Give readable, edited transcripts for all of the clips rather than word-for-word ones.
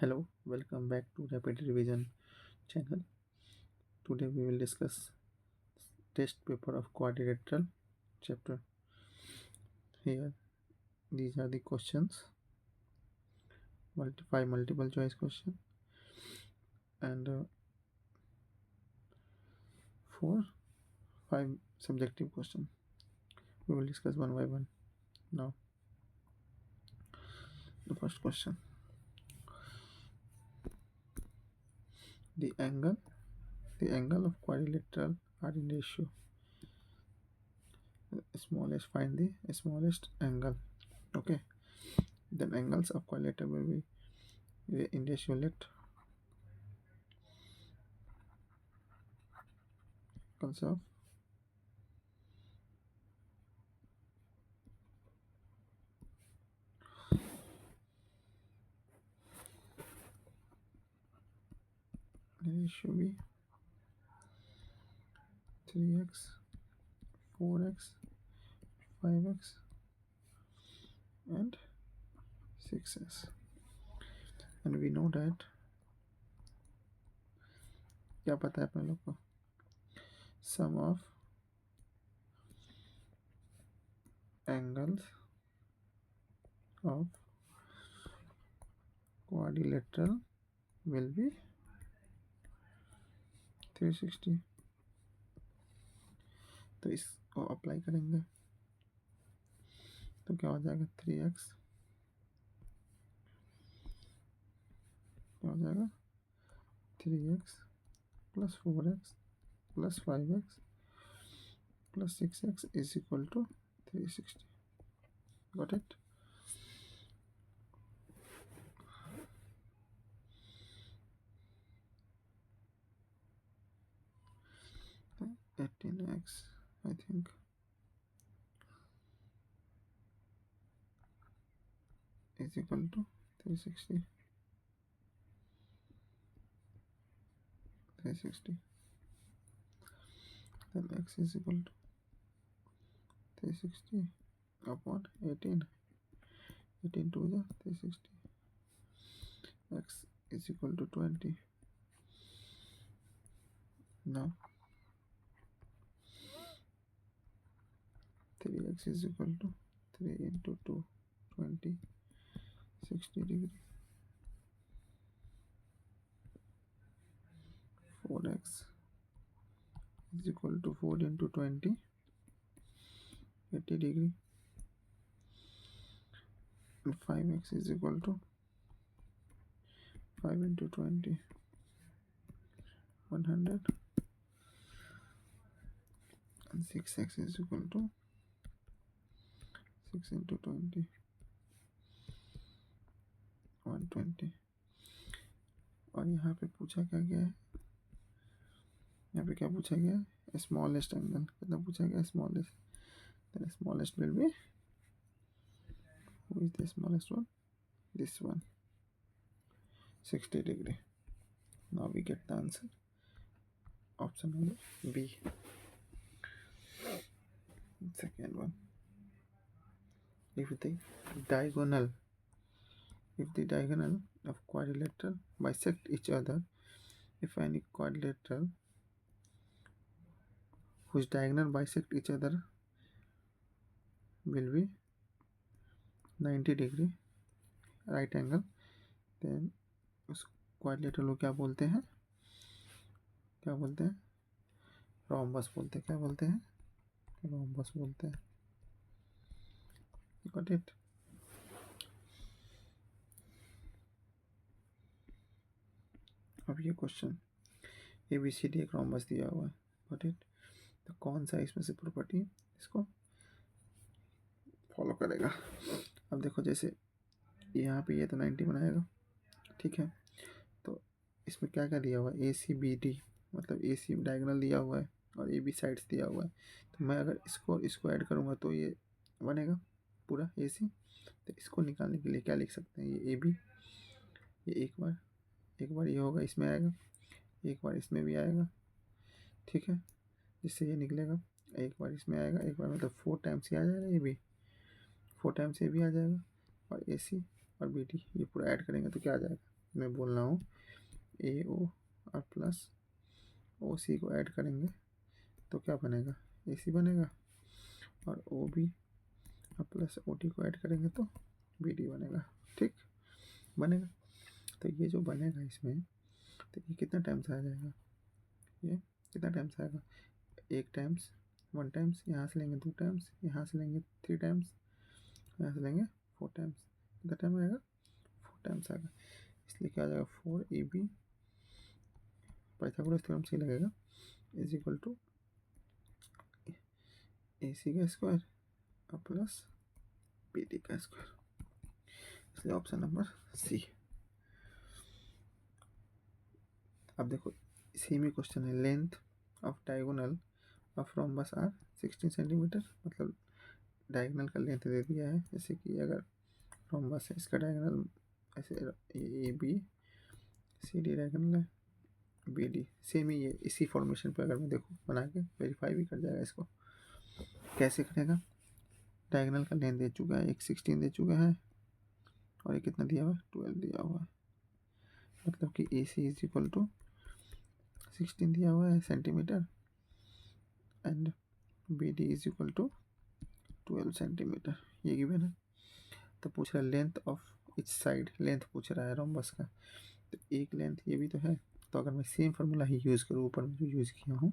Hello, welcome back to Rapid Revision channel. Today we will discuss test paper of quadrilateral chapter. Here, these are the questions, five multiple choice question and four, five subjective question. We will discuss one by one. Now, the first question: the angle, the angle of quadrilateral are in ratio. Smallest, find the smallest angle. Okay, then angles of quadrilateral will be in ratio. Let angles of ratio be 3x, 4x, 5x and 6x, and we know that क्या पता है अपने लोग को sum of angles of quadrilateral will be 360. तो इसको apply करेंगे तो क्या हो जाएगा 3x, क्या हो जाएगा 3x plus 4x plus 5x plus 6x is equal to 360. Got it? तो 18x I think is equal to 360. 360. Then x is equal to 360 upon 18. 18 to the 360. X is equal to 20. Now 3x is equal to 3 into 2, 20, 60 degree. 4x is equal to 4 into 20, 80 degree. And 5x is equal to 5 into 20, 100. And 6x is equal to 6 into 20, 120. और यहाँ पे पूछा क्या गया है, यहाँ पे क्या पूछा गया है, स्मॉलेस्ट एंगल कितना पूछा गया, smallest. Then smallest will be, who is the smallest one, this one, 60 degree. Now we get the answer, option number B. Second one, if the diagonal of quadrilateral bisect each other, if any quadrilateral whose diagonal bisect each other will be 90 degree right angle, then उस quadrilateral को क्या बोलते हैं, rhombus बोलते हैं. क्या बोलते हैं, rhombus बोलते हैं. Got it? अब ये क्वेश्चन ABCD एक rhombus दिया हुआ है. Got it? तो कौन सा इसमें से प्रॉपर्टी इसको फॉलो करेगा. अब देखो जैसे यहाँ पे ये तो 90 बनाएगा, ठीक है. तो इसमें क्या क्या दिया हुआ है, ACBD, मतलब AC डायगोनल दिया हुआ है और AB साइड्स दिया हुआ है. तो मैं अगर इसको ऐड करूँगा तो ये बनेगा पूरा AC. तो इसको निकालने के लिए क्या लिख सकते हैं, ये AB, ये एक बार ये होगा, इसमें आएगा, एक बार इसमें भी आएगा, ठीक है, जिससे ये निकलेगा. एक बार इसमें आएगा, एक बार मतलब 4 टाइम्स ये आ जाएगा, ये भी 4 टाइम्स ये भी आ जाएगा, और AC और BD ये पूरा ऐड करेंगे तो क्या आ जाएगा मैं बोल रहा हूँ ए ओ और प्लस ओ सी को ऐड करेंगे तो क्या बनेगा, ए सी बनेगा, और ओ बी और प्लस ओ टी को ऐड करेंगे तो बी डी बनेगा। ठीक बनेगा। तो ये जो बनेगा इसमें, तो ये कितना टाइम्स आ जाएगा, ये कितना टाइम्स आएगा, एक टाइम्स, वन टाइम्स, यहाँ से लेंगे 2 टाइम्स, यहाँ से लेंगे 3 टाइम्स, यहाँ से लेंगे 4 टाइम्स। कितना टाइम आएगा, 4 टाइम्स आएगा। इसलिए क्या आ जाएगा, 4ab पाइथागोरस थ्योरम से लगेगा is equal to A C का स्क्वायर और प्लस बी डी का स्क्वायर। इसलिए ऑप्शन नंबर सी। अब देखो सेम ही क्वेश्चन है, length of diagonal of rhombus are 16 centimetre. मतलब डायगोनल का लेंथ दे दिया है, जैसे कि अगर रोम्बस है, इसका डायगोनल ऐसे A B C D diagonal है, बी डी सेम ही है। इसी फॉर्मेशन पे अगर मैं देखूँ बना के वेरीफाई भी कर जाएगा। इसको कैसे करेगा, डायगोनल का लेंथ दे चुका है, एक 16 दे चुका है और ये कितना दिया हुआ है, 12 दिया हुआ है। मतलब कि A C is equal to 16 दिया हुआ है centimetre and B D is equal to 12 centimetre, ये गिवन है। तो पूछ रहा है length of each side, length पूछ रहा है रोम्बस का। तो एक लेंथ ये भी तो है, तो अगर मैं सेम फार्मूला ही यूज़ करूँ ऊपर में जो यूज़ किया हूँ,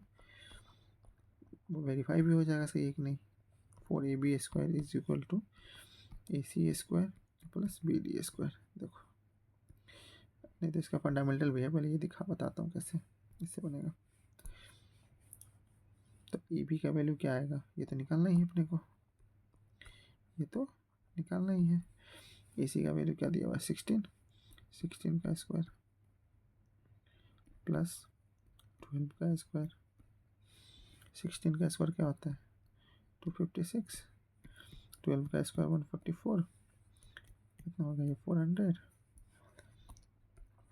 वो वेरीफाई भी हो जाएगा सही है कि नहीं। 4ab square is equal to A C square plus B D square. देखो नहीं तो इसका फंडामेंटल भी है, पहले ये दिखा बताता हूँ कैसे इससे बनेगा। तो ए बी का वैल्यू क्या आएगा, ये तो निकालना ही है अपने को, ये तो निकालना ही है। ए सी का वैल्यू क्या दिया हुआ है, 16 का स्क्वायर प्लस 12 का स्क्वायर। 16 का स्क्वायर क्या होता है, 256, 12 का स्क्वायर 144, कितना हो गया ये 400,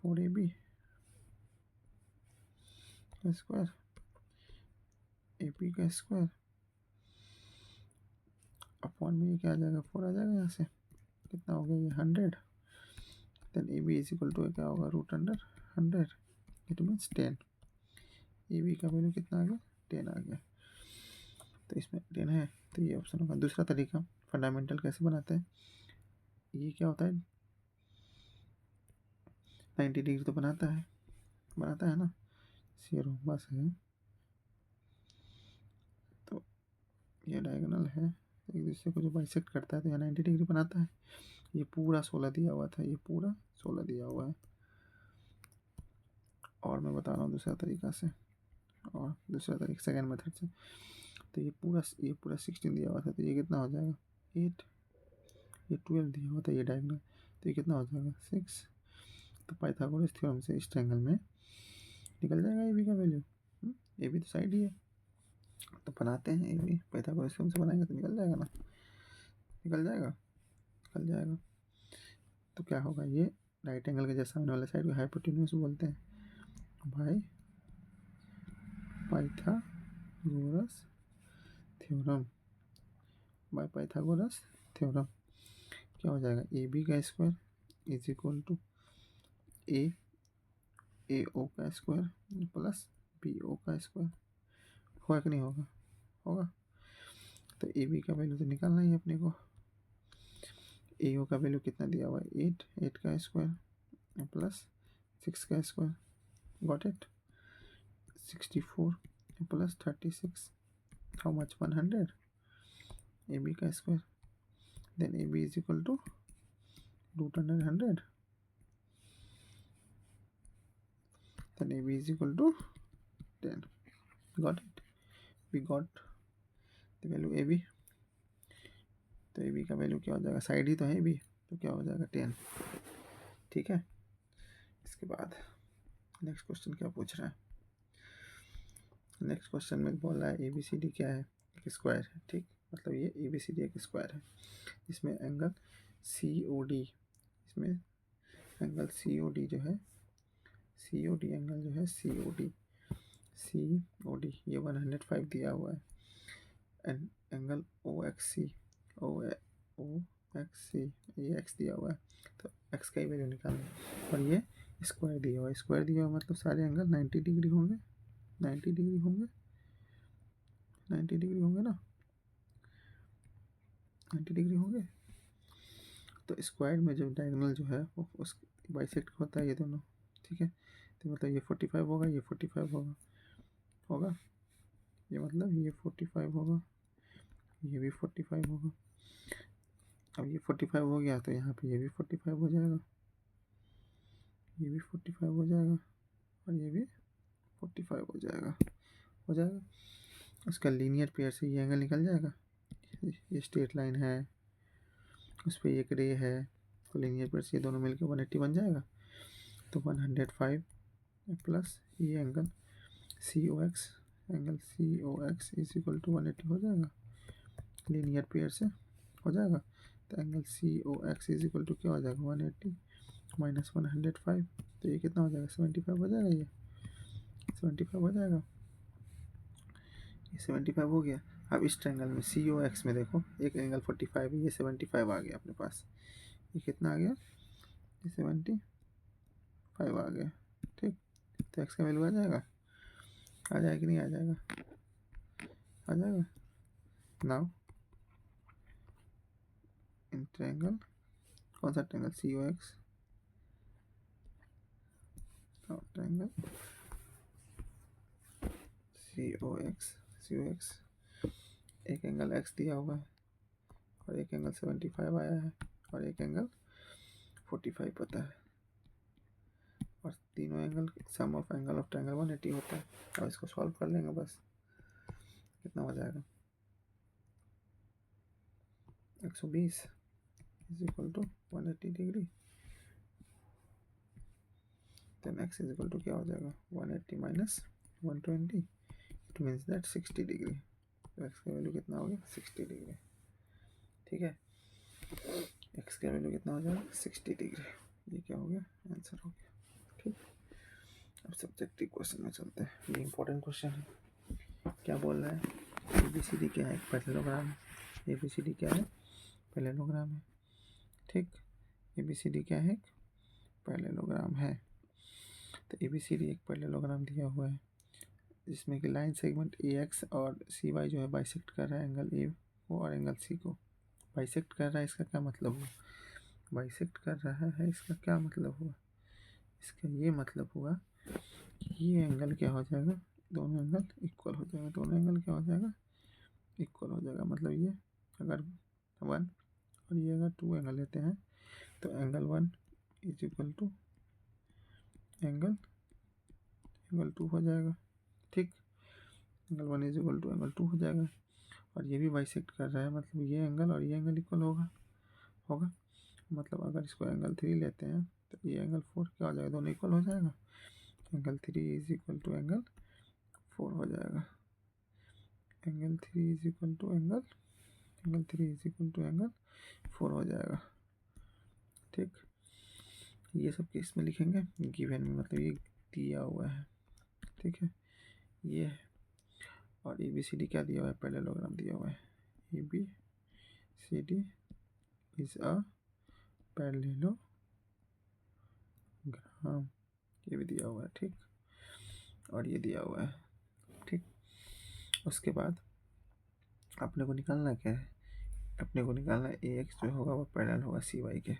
4ab का स्क्वायर, ए पी का स्क्वायर अपॉन में ये क्या आ जाएगा, 4 आ जाएगा यहाँ से, कितना हो गया ये 100। Then A B is equal to क्या होगा, √100, इट मीन्स 10। ए बी का वैल्यू कितना आ गया, 10 आ गया। तो इसमें 10 है, तो ये ऑप्शन होगा। दूसरा तरीका फंडामेंटल कैसे बनाते हैं, ये क्या होता है 90 डिग्री तो बनाता है ना, सी रोम्बस है तो ये डायगोनल है, एक दूसरे को जो बाइसेक्ट करता है तो यहाँ 90 डिग्री बनाता है। ये पूरा 16 दिया हुआ था, ये पूरा 16 दिया हुआ है। और मैं बता रहा हूँ दूसरा तरीका से, और दूसरा तरीका सेकेंड मेथड से। तो ये पूरा 16 दिया हुआ था, तो ये कितना हो जाएगा 8, ये 12 दिया हुआ था ये डायगोनल, तो ये कितना हो जाएगा 6। तो पाइथागोरस थ्योरम से इस ट्रायंगल में निकल जाएगा ए बी का वैल्यू। ए बी तो साइड ही है, तो बनाते हैं ए बी, पाइथागोरस थ्योरम से बनाएंगे तो निकल जाएगा ना, निकल जाएगा। तो क्या होगा, ये राइट एंगल के जैसा सामने वाला साइड को हाइपोटेन्यूस बोलते हैं भाई Pythagoras theorem, by Pythagoras theorem. क्या हो जाएगा, ए बी का स्क्वायर इज इक्वल टू ए ओ का स्क्वायर प्लस बी ओ का स्क्वायर। होगा कि नहीं होगा। तो ए बी का वैल्यू तो निकालना ही है अपने को। ए ओ का वैल्यू कितना दिया हुआ है, 8 का स्क्वायर प्लस 6 का square, got it. 64 plus 36, how much, 100, A B का square. Then A B is equal to √100, then AB is equal to 10. Got it? We got the value AB. तो AB का value क्या हो जाएगा, side ही तो है AB, तो क्या हो जाएगा 10। ठीक है। इसके बाद नेक्स्ट क्वेश्चन क्या पूछ रहा है, नेक्स्ट क्वेश्चन में बोल रहा है ABCD क्या है, एक स्क्वायर है। ठीक, मतलब ये ABCD एक स्क्वायर है, इसमें एंगल COD, इसमें एंगल COD जो है, COD एंगल जो है COD ये 105 दिया हुआ है। एंड एंगल OXC ये x दिया हुआ है, तो x का ही वैल्यू निकालना है। और ये स्क्वायर दिया हुआ, स्क्वायर दिया हुआ मतलब सारे एंगल 90 डिग्री होंगे, 90 डिग्री होंगे, 90 डिग्री होंगे ना, 90 डिग्री होंगे। तो स्क्वायर में जो डायगोनल जो है वो उस बाइसेक्ट होता है ये दोनों, ठीक है। तो मतलब ये 45 होगा, ये 45 होगा, होगा ये, मतलब ये 45 होगा, ये भी 45 होगा। अब ये 45 हो गया तो यहाँ पे ये भी 45 हो जाएगा, ये भी 45 हो जाएगा, और ये भी 45 हो जाएगा, हो जाएगा। उसका लीनियर पेयर से ये एंगल निकल जाएगा, ये स्ट्रेट लाइन है, उस पर एक रे है, तो लीनियर पेयर से ये दोनों मिलकर 180 बन जाएगा। तो 105 प्लस ये angle C O X, angle C O X is equal to 180 हो जाएगा, लीनियर पेयर से हो जाएगा। तो angle C O X is equal to क्या हो जाएगा, 180 माइनस 105, तो ये कितना हो जाएगा, 75 हो जाएगा, ये 75 हो जाएगा, ये 75 हो गया। अब इस ट्रायंगल में सी ओ एक्स में देखो, एक एंगल 45 है, ये 75 आ गया अपने पास, ये कितना आ गया, ये 75 आ गया, ठीक। तो एक्स का वैल्यू आ जाएगा, आ जाएगा कि नहीं आ जाएगा, आ जाएगा। नाउ इन ट्रायंगल, कौन सा ट्रायंगल, सी O x, triangle C O x, सी ओ एक्स, एक एंगल एक्स दिया हुआ है और एक एंगल 75 आया है और एक एंगल 45 पता है, और तीनों angle sum of angle of triangle 180 होता है। अब इसको सॉल्व कर लेंगे बस, कितना हो जाएगा, 120 is equal to 180 degree, then X is equal to क्या हो जाएगा, 180 minus 120, it means that 60 degree. तो एक्स का वैल्यू कितना हो गया, 60 डिग्री, ठीक है। एक्स का वैल्यू कितना हो जाएगा, 60 डिग्री, ये क्या हो गया, आंसर हो गया, ठीक। अब सब्जेक्टिव क्वेश्चन में चलते हैं, ये इंपॉर्टेंट क्वेश्चन है। क्या बोल रहा है, ABCD क्या है, पैरेललोग्राम है, ABCD क्या है, पैरेललोग्राम है, ठीक। ABCD क्या है, पैरेललोग्राम है। तो ABCD एक पैरेललोग्राम दिया हुआ है जिसमें कि लाइन सेगमेंट AX और CY जो है बाइसेक्ट कर रहा है एंगल A को और एंगल C को, बाइसेक्ट कर रहा है, इसका क्या मतलब हुआ, बाइसेक्ट कर रहा है इसका क्या मतलब हुआ, इसका ये मतलब हुआ कि ये एंगल क्या हो जाएगा, दोनों एंगल इक्वल हो जाएगा, दोनों एंगल क्या हो जाएगा, इक्वल हो जाएगा। मतलब ये अगर 1 और ये अगर 2 एंगल लेते हैं तो angle 1 is equal to angle 2 हो जाएगा, ठीक। Angle 1 is equal to angle 2 हो जाएगा, और ये भी बाइसेक्ट कर रहा है, मतलब ये एंगल और ये एंगल इक्वल होगा, होगा। मतलब अगर इसको एंगल 3 लेते हैं तो ये एंगल 4 क्या हो जाएगा, दोनों इक्वल हो जाएगा, angle 3 is equal to angle 4 हो जाएगा, angle 3 is equal to angle 4 हो जाएगा, ठीक। ये सब केस में लिखेंगे गिवन में, मतलब ये दिया हुआ है, ठीक है, ये है। और ABCD क्या दिया हुआ है, पैरेललोग्राम दिया हुआ है, ABCD इज अ पैरेललोग्राम, ये भी दिया हुआ है, ठीक, और ये दिया हुआ है, ठीक। उसके बाद अपने को निकालना क्या है, अपने को निकालना है AX जो होगा वो पैरेलल होगा CY के।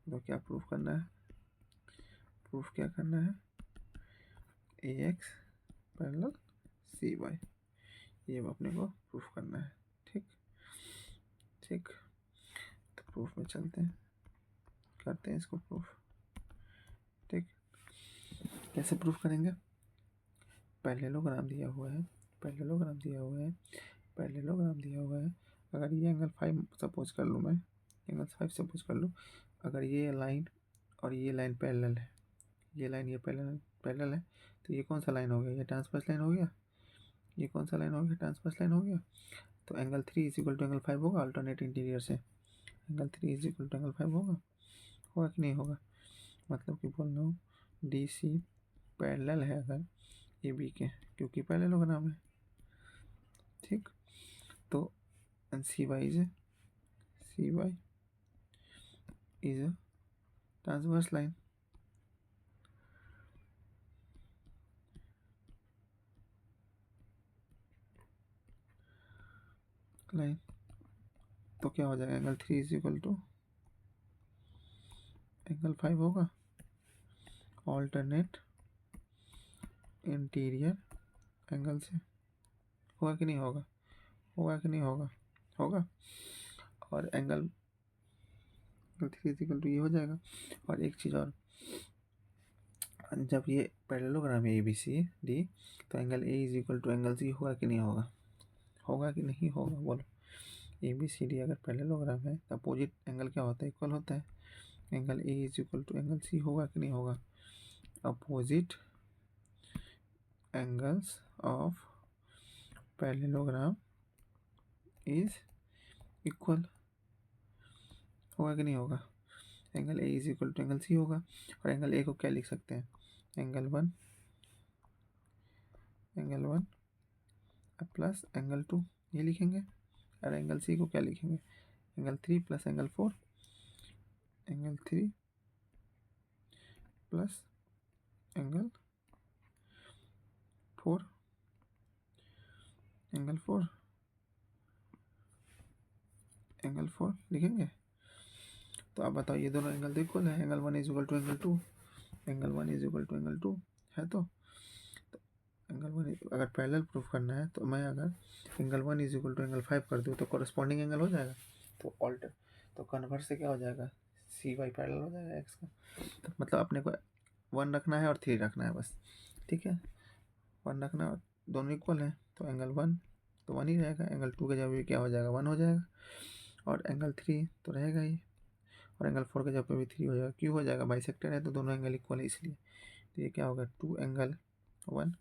तो क्या प्रूफ करना है, प्रूफ क्या करना है, AX पैरेलल CY, ये अपने को प्रूफ करना है, ठीक, ठीक। तो प्रूफ में चलते हैं, करते हैं इसको प्रूफ, ठीक। कैसे प्रूफ करेंगे, पैरेललोग्राम दिया हुआ है, पैरेललोग्राम दिया हुआ है, पैरेललोग्राम दिया हुआ है। अगर ये एंगल 5 सपोज कर लूँ, मैं एंगल 5 सपोज कर लूँ, अगर ये लाइन और ये लाइन पैरेलल है, ये लाइन ये पैरेलल है, तो ये कौन सा लाइन हो गया, ये ट्रांसवर्स लाइन हो गया, ये कौन सा लाइन हो गया, ट्रांसवर्स लाइन हो गया। तो angle 3 is equal to angle 5 होगा, अल्टरनेट इंटीरियर से angle 3 is equal to angle 5 होगा, होगा कि नहीं होगा। मतलब कि बोल रहा हूँ DC पैरेलल है अगर AB के, क्योंकि पैरेललोग्राम है, ठीक। तो CY is a transverse line, line, तो क्या हो जाएगा, angle 3 is equal to angle 5 होगा, ऑल्टरनेट इंटीरियर एंगल से। होगा कि नहीं होगा, होगा कि नहीं होगा, होगा। और एंगल 3 इज इक्वल टू ये हो जाएगा। और एक चीज़ और, जब ये पैरेललोग्राम है ए बी सी डी, तो angle A is equal to angle C होगा कि नहीं होगा, होगा कि नहीं होगा, बोलो। ए बी सी डी अगर पैरेललोग्राम है तो अपोजिट एंगल क्या होता है, इक्वल होता है। Angle A is equal to angle C होगा कि नहीं होगा, opposite angles of parallelogram is equal, होगा कि नहीं होगा। Angle A is equal to angle C होगा। और एंगल ए को क्या लिख सकते हैं, एंगल 1 प्लस एंगल 2 ये लिखेंगे। और एंगल सी को क्या लिखेंगे, angle 3 plus angle 4, angle 3 plus angle 4, angle 4, angle 4 लिखेंगे। तो आप बताओ, ये दोनों एंगल तो इक्वल है, angle 1 is equal to angle 2, angle 1 is equal to angle 2 है। तो एंगल 1 अगर पैरेलल प्रूफ करना है तो मैं अगर angle 1 is equal to angle 5 कर दूँ तो कॉरस्पॉन्डिंग एंगल हो जाएगा। तो ऑल्टर, तो कन्वर्स से क्या हो जाएगा, सी वाई पैरेलल हो जाएगा एक्स का। तो मतलब अपने को 1 रखना है और 3 रखना है बस, ठीक है। 1 रखना है, दोनों इक्वल है, तो एंगल 1 तो 1 ही रहेगा, एंगल 2 के जगह भी क्या हो जाएगा, 1 हो जाएगा। और एंगल 3 तो रहेगा ही, और एंगल 4 के जगह पे भी 3 हो जाएगा। क्यों हो जाएगा, बाइसेक्टर है तो दोनों एंगल इक्वल है इसलिए। तो ये क्या होगा, 2 angle 1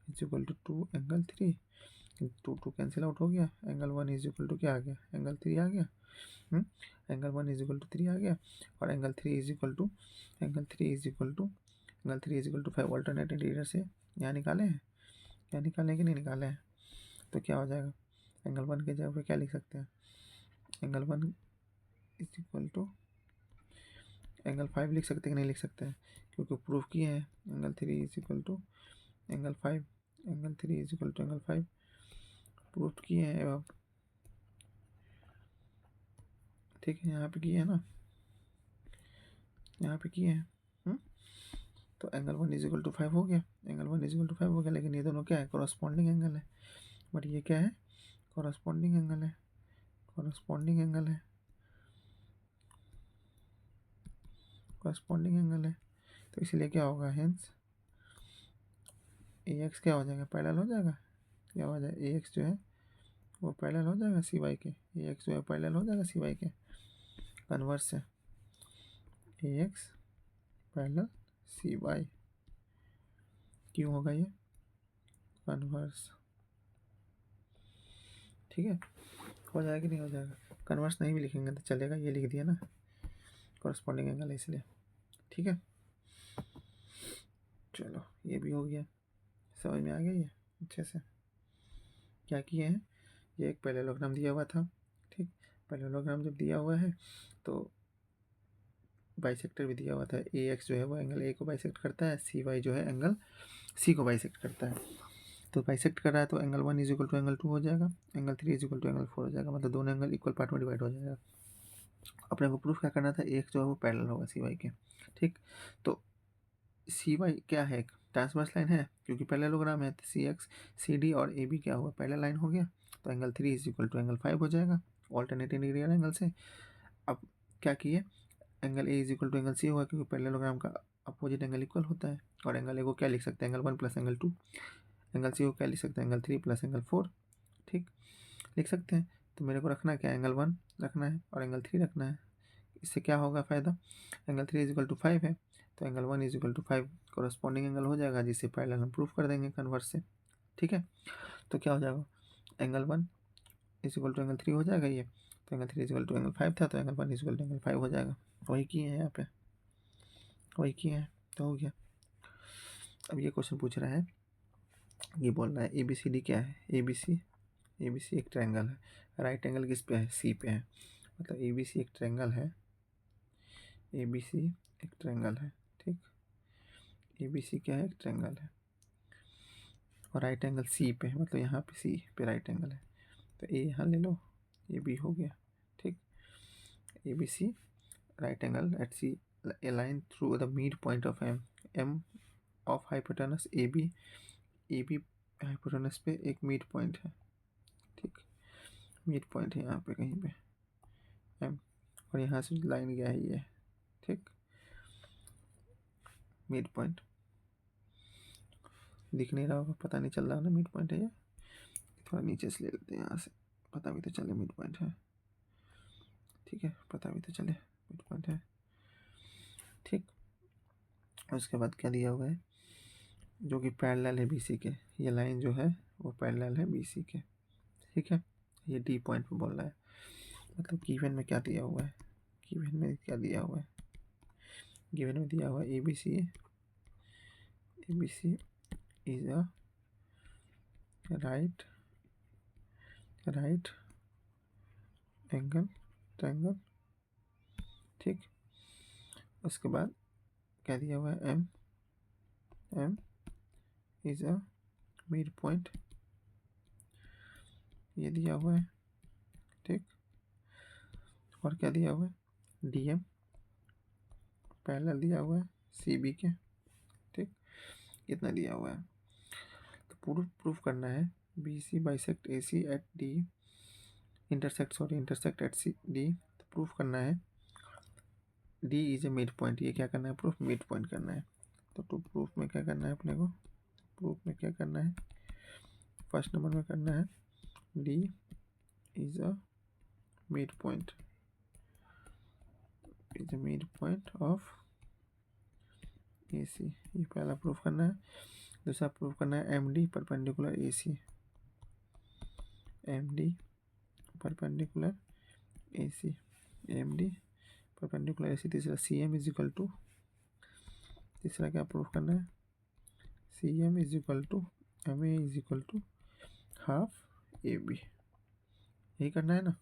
is equal to 2 angle 3, 2 cancel out हो गया, एंगल 1 इज इक्वल टू क्या आ गया, एंगल 3 आ गया। एंगल 1 इज इक्वल टू 3 आ गया। और angle 3 is equal to 5 alternate interior से यहाँ निकाले हैं, क्या निकाले हैं कि नहीं निकाले हैं। तो क्या हो जाएगा, एंगल 1 के जगह पे क्या लिख सकते हैं, angle 1 is equal to angle 5 लिख सकते हैं कि नहीं लिख सकते हैं, क्योंकि प्रूफ किए हैं angle 3 is equal to angle 5, angle 3 is equal to angle 5 proof किए हैं अब, ठीक है। यहाँ पे किए हैं ना, यहाँ पे किए हैं। तो एंगल 1 इज इक्वल टू 5 हो गया, एंगल 1 इज इक्वल टू 5 हो गया। लेकिन ये दोनों क्या है, कॉरस्पॉन्डिंग एंगल है। बट ये क्या है, कॉरस्पॉन्डिंग एंगल है, कॉरस्पॉन्डिंग एंगल है, कॉरस्पॉन्डिंग एंगल है। तो इसलिए क्या होगा, हेंस ए एक्स क्या हो जाएगा, पैरेलल हो जाएगा। क्या हो जाएगा, ए एक्स जो है वो पैरेलल हो जाएगा सी वाई के, ए एक्स जो है पैरेलल हो जाएगा सी वाई के, कन्वर्स से ए एक्स पैरेलल सी वाई। क्यों होगा ये, कन्वर्स, ठीक है। हो जाएगा कि नहीं हो जाएगा, कन्वर्स नहीं भी लिखेंगे तो चलेगा, ये लिख दिया ना, कॉरस्पॉन्डिंग एंगल है इसलिए, ठीक है। चलो ये भी हो गया, समझ में आ गया ये अच्छे से। क्या किए हैं, ये एक पैरेललोग्राम दिया हुआ था, ठीक। पैरेललोग्राम जब दिया हुआ है तो बाइसेक्टर भी दिया हुआ था, ए एक्स जो है वो एंगल ए को बाइसेक्ट करता है, सी वाई जो है एंगल सी को बाइसेक्ट करता है। तो बाइसेक्ट कर रहा है तो angle 1 is equal to angle 2 हो जाएगा, angle 3 is equal to angle 4 हो जाएगा, मतलब दोनों एंगल इक्वल पार्ट में डिवाइड हो जाएगा। अपने को प्रूफ क्या करना था, एक जो है वो पैरेलल होगा सी वाई के, ठीक। तो सी वाई क्या है, एक ट्रांसवर्स लाइन है, क्योंकि पैरेललोग्राम है, सी एक्स सी डी और ए बी क्या हुआ, पैरेलल लाइन हो गया। तो angle 3 is equal to angle 5 हो जाएगा, ऑल्टरनेट इंटीरियर एंगल से। अब क्या किए, angle A is equal to angle C होगा, क्योंकि पैरेललोग्राम का अपोजिट एंगल इक्वल होता है। और एंगल ए को क्या लिख सकते हैं, angle 1 plus angle 2, angle C को क्या लिख सकते हैं, एंगल 3 प्लस एंगल 4, ठीक, लिख सकते हैं। तो मेरे को रखना क्या है, एंगल 1 रखना है और एंगल 3 रखना है। इससे क्या होगा फ़ायदा, एंगल 3 इज इक्वल टू 5 है, तो angle 1 is equal to 5 corresponding angle हो जाएगा, जिससे पैरेलल हम प्रूफ कर देंगे कन्वर्स से, ठीक है। तो क्या हो जाएगा, angle 1 is equal to angle 3 हो जाएगा ये। तो angle 3 is equal to angle 5 था, तो angle 1 is equal to angle 5 हो जाएगा। वही किए हैं यहाँ पे, वही किए हैं, तो हो गया। अब ये क्वेश्चन पूछ रहा है, ये बोल रहा है ए बी सी डी क्या है, ए बी सी एक ट्रायंगल है, राइट एंगल किस पे है, सी पे है। मतलब ए बी सी एक ट्रायंगल है, ए बी सी एक ट्रायंगल है, ठीक। ए बी सी क्या है, एक ट्रायंगल है, और राइट एंगल सी पे है, मतलब यहाँ पे सी पे राइट एंगल है। तो ए यहाँ ले लो ये बी हो गया, ठीक। A B C right angle at C a line through the mid point of M, M of hypotenuse A B hypotenuse पे एक मिड पॉइंट है, ठीक। मिड पॉइंट है यहाँ पे कहीं पे एम, और यहाँ से लाइन गया है ये, ठीक। मिड पॉइंट दिख नहीं रहा होगा, पता नहीं चल रहा ना मिड पॉइंट है ये, थोड़ा नीचे से ले लेते हैं यहाँ से, पता भी तो चले मिड पॉइंट है, ठीक है, पता भी तो चले मिड पॉइंट है, ठीक। उसके बाद क्या दिया हुआ है, जो कि पैरेलल है बीसी के, ये लाइन जो है वो पैरेलल है बीसी के, ठीक है। ये डी पॉइंट पे बोल रहा है, मतलब गिवन में क्या दिया हुआ है, गिवन में क्या दिया हुआ है, गिवन में दिया हुआ है A B C is a right angle triangle, ठीक। उसके बाद क्या दिया हुआ है, M is a mid point, ये दिया हुआ है, ठीक। और क्या दिया हुआ है, डी एम पैरेलल दिया हुआ है सी बी के, ठीक। इतना दिया हुआ है। तो प्रूफ करना है B C bisect A C at D intersect at C D, तो प्रूफ करना है D is a midpoint, ये क्या करना है, प्रूफ मिड पॉइंट करना है। तो प्रूफ में क्या करना है अपने को, प्रूफ में क्या करना है, फर्स्ट नंबर में करना है D is a mid point of A C, ये पहला प्रूफ करना है। दूसरा प्रूफ करना है M D perpendicular A C, M D perpendicular A C, M D perpendicular A C. तीसरा C M is equal to, तीसरा क्या प्रूफ करना है, C M is equal to M A is equal to half A B, यही करना है ना,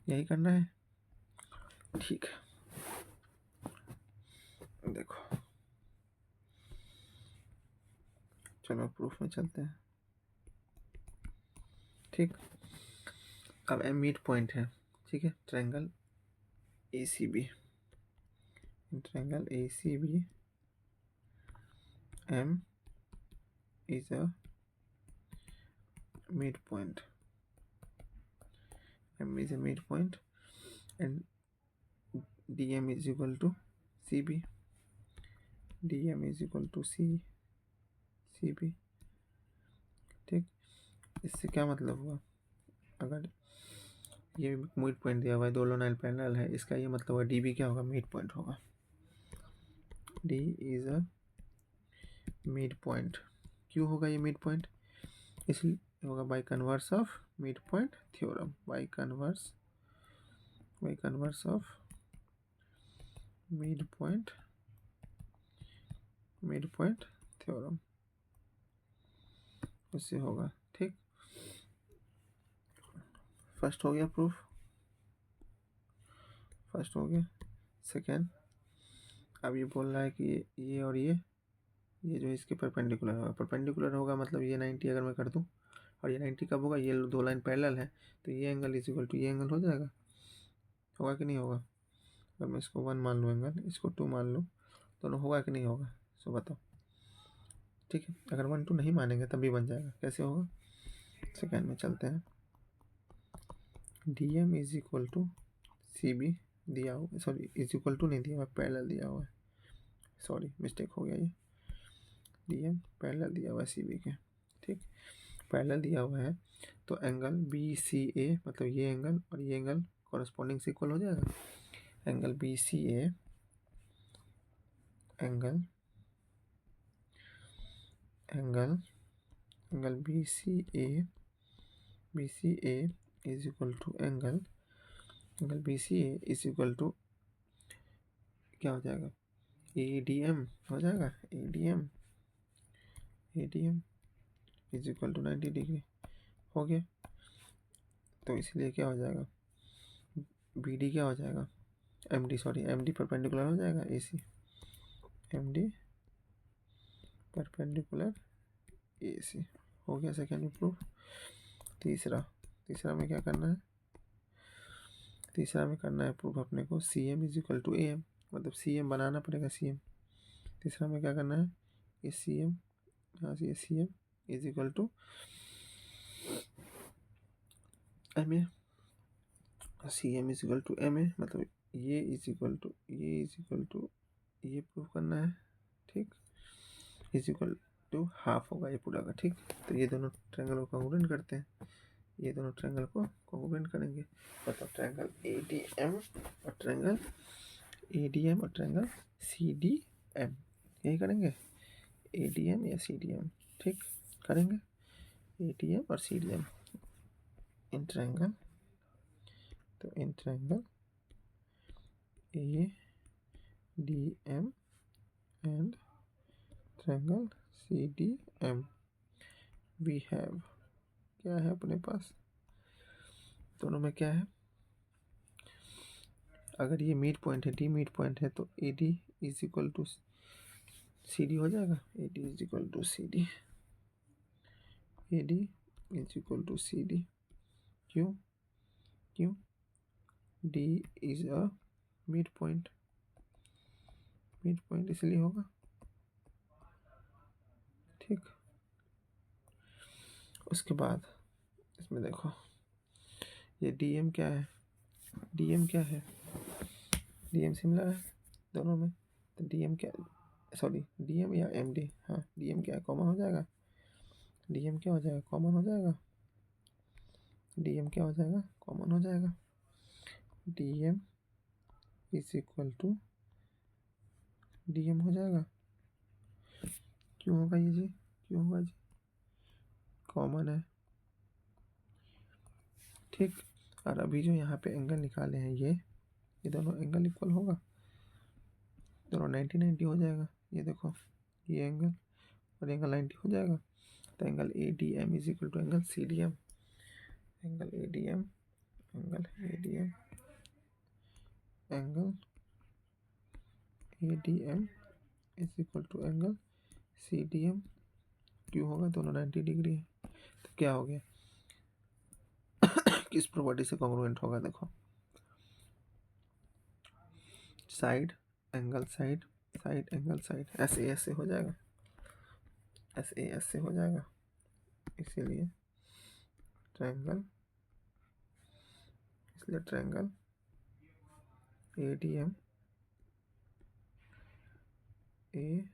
यही करना है, ठीक है। देखो चलो प्रूफ में चलते हैं, ठीक। अब एम मिड पॉइंट है, ठीक है, triangle A C B, triangle A C B M is a mid point, M is a mid point and D M is equal to C B, D M is equal to C B, ठीक। इससे क्या मतलब हुआ, अगर ये mid point दिया हुआ है, दोनों लाइन पैरेलल है, इसका ये मतलब हुआ डी बी क्या होगा, मिड पॉइंट होगा, D is a mid point. क्यों होगा ये मिड पॉइंट, इसलिए होगा by converse of mid point theorem, by converse of mid point theorem, उससे होगा, ठीक। फर्स्ट हो गया प्रूफ, फर्स्ट हो गया। सेकेंड, अब ये बोल रहा है कि ये और ये जो इसके परपेंडिकुलर होगा मतलब ये 90 अगर मैं कर दूं, और ये 90 कब होगा, ये दो लाइन पैरेलल है, तो ये एंगल इज इक्वल टू ये एंगल हो जाएगा, होगा कि नहीं होगा। अगर मैं इसको 1 मान लूँ एंगल, इसको 2 मान लूँ, दोनों होगा कि नहीं होगा, सो बताओ, ठीक है। अगर 1 2 नहीं मानेंगे तब भी बन जाएगा, कैसे होगा, सेकेंड में चलते हैं। D M is equal to C B दिया हुआ, सॉरी इज इक्वल टू नहीं दिया हुआ, पैरेलल दिया हुआ है, सॉरी मिस्टेक हो गया, ये डी एम पैरेलल दिया हुआ है सी बी के, ठीक। पैरेलल दिया हुआ है तो एंगल बी सी ए, मतलब ये एंगल और ये एंगल कॉरस्पॉन्डिंग से इक्वल हो जाएगा, angle B C A, angle B C A is equal to angle B C A is equal to क्या हो जाएगा, ए डी एम हो जाएगा, A D M is equal to 90 degree हो गया। तो इसलिए क्या हो जाएगा, बी डी क्या हो जाएगा, एम डी परपेंडिकुलर हो जाएगा ए C, M D perpendicular A सी हो गया सेकेंड प्रूफ। तीसरा में क्या करना है, तीसरा में करना है प्रूफ अपने को C M is equal to A M, मतलब सी एम बनाना पड़ेगा सी एम। तीसरा में क्या करना है, ये सी एम, यहाँ से ये C M is equal to M A, C M is equal to M A, मतलब ये इज इक्वल टू ये इज इक्वल टू ये प्रूफ करना है, ठीक, इज इक्वल टू हाफ होगा ये पूरा का, ठीक। तो ये दोनों ट्रायंगल को कॉन्ग्रुएंट करते हैं, ये दोनों ट्रायंगल को कॉन्ग्रुएंट करेंगे, मतलब ट्रायंगल ए डी एम और ट्रायंगल ए डी एम और ट्रायंगल सी डी एम, यही करेंगे, ए डी एम या सी डी एम, ठीक, करेंगे ए डी एम और C D M in triangle. तो in triangle A D M and triangle C D M we have, क्या है अपने पास, दोनों में क्या है, अगर ये मिड पॉइंट है, डी मिड पॉइंट है, तो A D is equal to C D हो जाएगा, A D is equal to C D, A D is equal to C D, क्यों, क्यों, D is a mid point, mid point इसलिए होगा, ठीक। उसके बाद इसमें देखो ये डी एम क्या है, डी एम क्या है, डी एम सिमिलर है दोनों में, तो डी एम क्या, सॉरी डी एम या एम डी, हाँ डी एम क्या है, कॉमन हो जाएगा, डी एम क्या हो जाएगा, कॉमन हो जाएगा, डी एम क्या हो जाएगा, कॉमन हो जाएगा, D M is equal to D M हो जाएगा, क्यों होगा ये जी, क्यों होगा जी, कॉमन है, ठीक। और अभी जो यहाँ पे एंगल निकाले हैं ये दोनों एंगल इक्वल होगा, दोनों 90 हो जाएगा, ये देखो ये एंगल और एंगल 90 हो जाएगा, तो angle A D M is equal to angle C D M, angle A D M, angle A D M, angle A D M is equal to angle C D M, क्यों होगा, दोनों 90 degree है, तो क्या हो गया किस property से कॉन्ग्रुएंट होगा, देखो side angle side, side angle side, S A S से हो जाएगा, एस ए एस से हो जाएगा, इसीलिए ट्रायंगल, इसलिए triangle A D M, A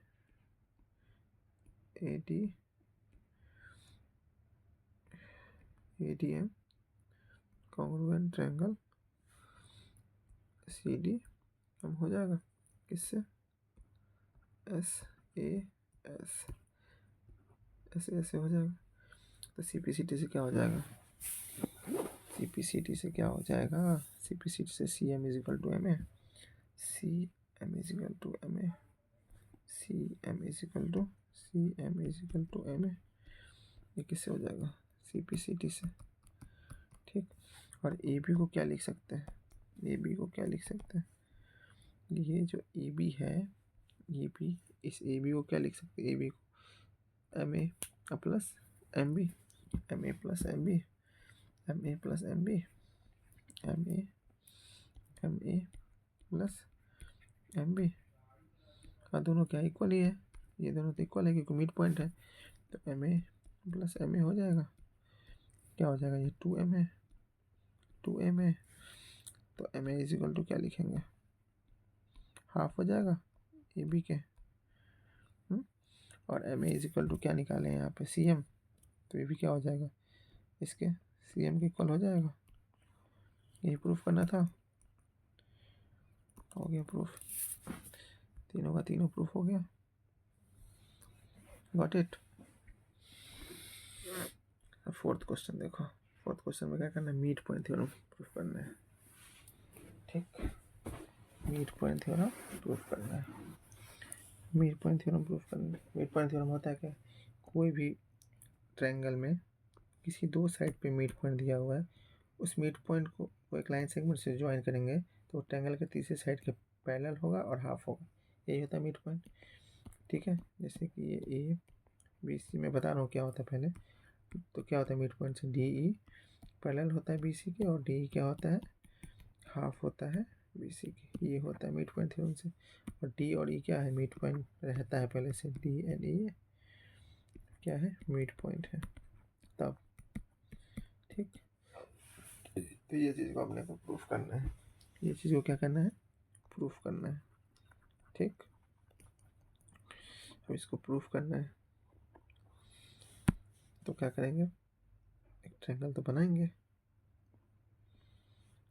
D M congruent triangle C D M हो जाएगा, किससे, S A S, S A S से हो जाएगा, तो सी पी सी टी से क्या हो जाएगा, सी पी सी टी से क्या हो जाएगा, सी पी सी टी से C M is equal to M A, C M is equal to M A, C M is equal to C M is equal to M A, ये किससे हो जाएगा, C P C T से, ठीक। और A B को क्या लिख सकते हैं, ए बी को क्या लिख सकते हैं, ये जो ए बी है, ए बी, इस ए बी को क्या लिख सकते हैं, ए बी को M A plus M B, M A plus M B, M A plus M B, M A plus M B, हाँ दोनों क्या इक्वल ही है, ये दोनों तो इक्वल है क्योंकि मिड पॉइंट है, तो M A plus M A हो जाएगा, क्या हो जाएगा, ये two M A, two M A, तो M A is equal to क्या लिखेंगे, हाफ हो जाएगा ए बी के, और M A is equal to क्या निकाले हैं यहाँ पे, सी एम, तो ये भी क्या हो जाएगा, इसके सी एम के इक्वल हो जाएगा, यही प्रूफ करना था, हो गया प्रूफ, तीनों का तीनों प्रूफ हो गया, गॉट इट। फोर्थ क्वेश्चन देखो, फोर्थ क्वेश्चन में क्या करना है, मिड पॉइंट थ्योरम प्रूफ करना है, ठीक, मिड पॉइंट थ्योरम प्रूफ करना है, मिड पॉइंट थ्योरम प्रूफ करना है, मिड पॉइंट थ्योरम होता है क्या, कोई भी ट्रायंगल में किसी दो साइड पे मिड पॉइंट दिया हुआ है, उस मिड पॉइंट को एक लाइन सेगमेंट से ज्वाइन करेंगे तो ट्रायंगल के तीसरे साइड के पैरेलल होगा और हाफ होगा, यही होता है मिड पॉइंट, ठीक है। जैसे कि ये ए बी सी, मैं बता रहा हूँ क्या होता है पहले, तो क्या होता है मिड पॉइंट से डी ई पैरेलल होता है बी सी के, और डी ई क्या होता है, हाफ होता है बी सी की, ये होता है मिड पॉइंट थ्योरम से। और डी और ई क्या है, मिड पॉइंट रहता है पहले से, डी एंड ई क्या है, मिड पॉइंट है तब। ठीक, तो ये चीज़ को अपने को प्रूफ करना है, ये चीज़ को क्या करना है, प्रूफ करना है। ठीक, अब इसको प्रूफ करना है तो क्या करेंगे, एक ट्रायंगल तो बनाएंगे,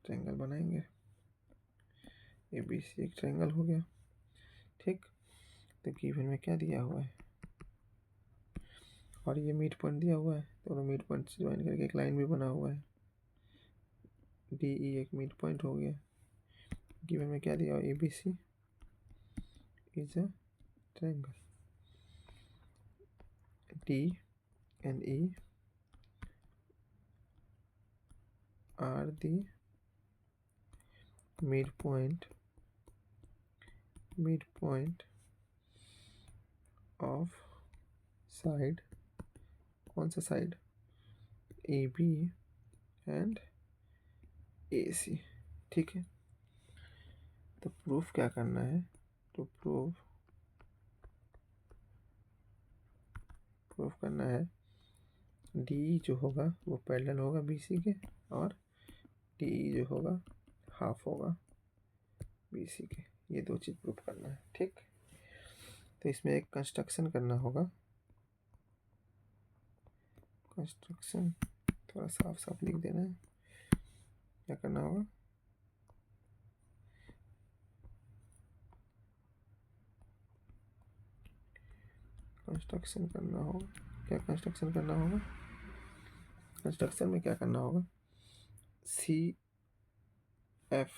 ट्रायंगल बनाएंगे, ए बी सी एक ट्रायंगल हो गया। ठीक, तो गिवन में क्या दिया हुआ है, और ये मिड पॉइंट दिया हुआ है, दोनों मिड पॉइंट से ज्वाइन करके एक लाइन भी बना हुआ है, डी ई एक मिड पॉइंट हो गया। गिवन में क्या दिया हुआ, A B C is a triangle, D and E are the midpoint of side, कौन सा side, A B and A C. ठीक है, तो प्रूफ क्या करना है, तो प्रूफ करना है डी जो होगा वो पैरेलल होगा बी सी के, और डी जो होगा हाफ होगा बी सी के, ये दो चीज़ प्रूफ करना है। ठीक, तो इसमें एक कंस्ट्रक्शन करना होगा, कंस्ट्रक्शन थोड़ा साफ साफ लिख देना है, क्या करना होगा, कंस्ट्रक्शन करना होगा, क्या कंस्ट्रक्शन करना होगा, कंस्ट्रक्शन में क्या करना होगा, सी एफ